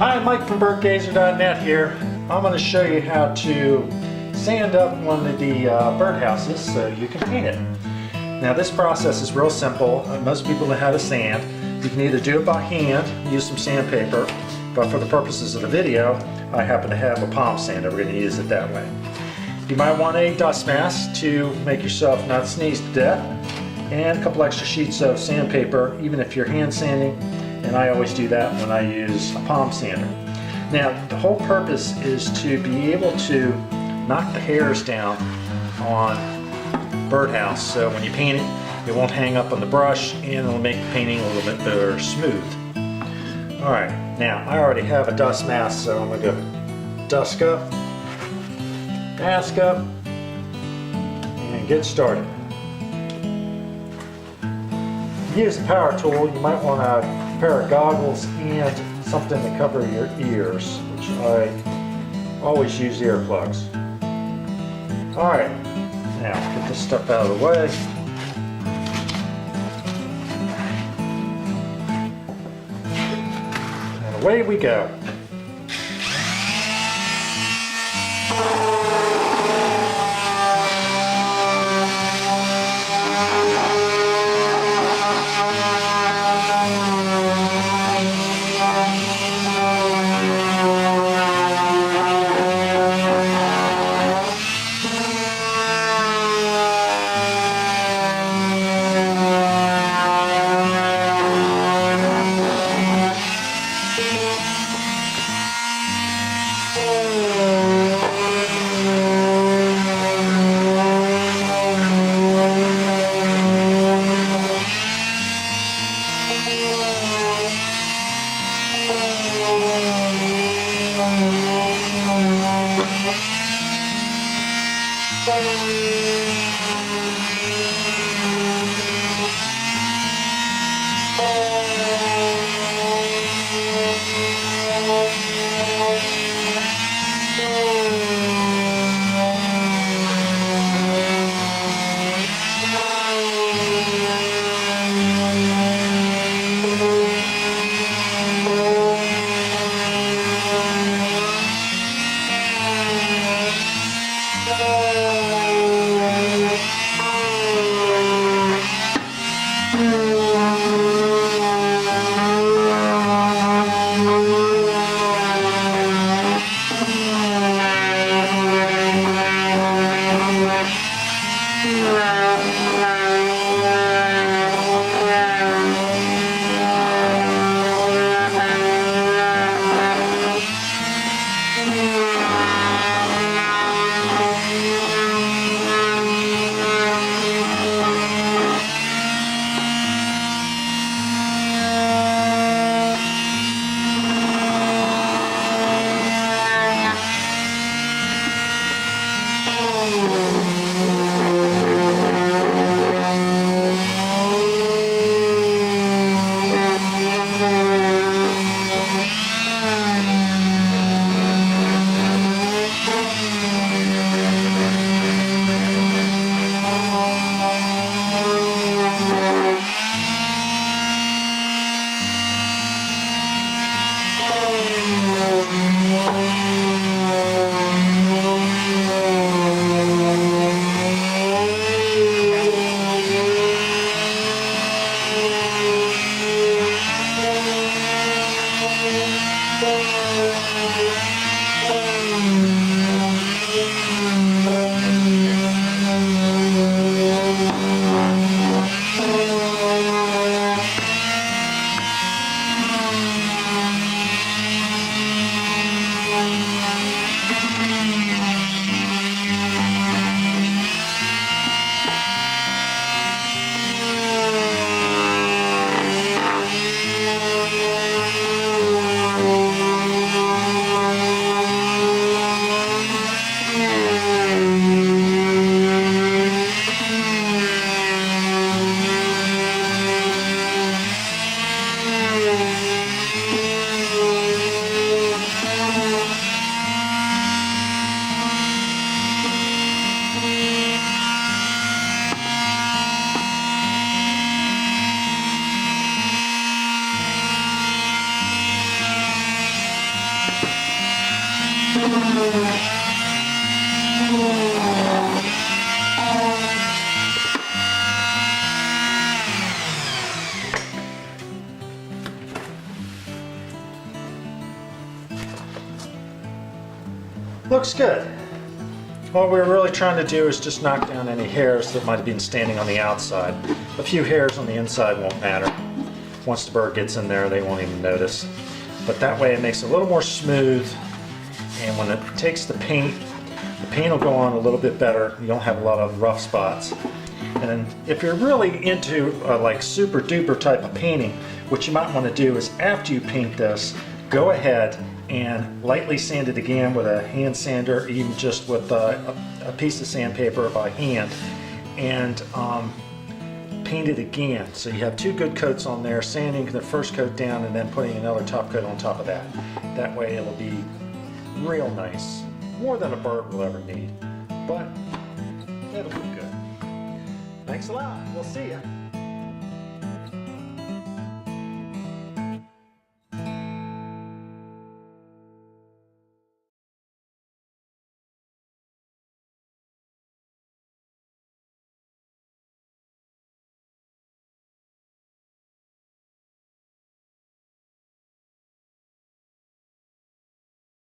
Hi, Mike from BirdGazer.net here. I'm going to show you how to sand up one of the birdhouses so you can paint it. Now this process is real simple. Most people know how to sand. You can either do it by hand, use some sandpaper, but for the purposes of the video, I happen to have a palm sander. We're going to use it that way. You might want a dust mask to make yourself not sneeze to death, and a couple extra sheets of sandpaper, even if you're hand sanding, and I always do that when I use a palm sander. Now the whole purpose is to be able to knock the hairs down on birdhouse, so when you paint it, it won't hang up on the brush and it'll make the painting a little bit better smooth. Alright, now I already have a dust mask, so I'm going to go dust up, mask up, and get started. Use the power tool. You might want a pair of goggles and something to cover your ears, which I always use earplugs. Alright, now get this stuff out of the way. And away we go. looks good. What we're really trying to do is just knock down any hairs that might have been standing on the outside. A few hairs on the inside won't matter. Once the bird gets in there, they won't even notice. But that way it makes it a little more smooth, and when it takes the paint will go on a little bit better. You don't have a lot of rough spots. And then if you're really into like super duper type of painting, what you might want to do is after you paint this, go ahead and lightly sand it again with a hand sander, even just with a piece of sandpaper by hand, and paint it again. So you have 2 good coats on there, sanding the first coat down and then putting another top coat on top of that. That way it'll be real nice. More than a bird will ever need, but it'll be good. Thanks a lot. We'll see ya.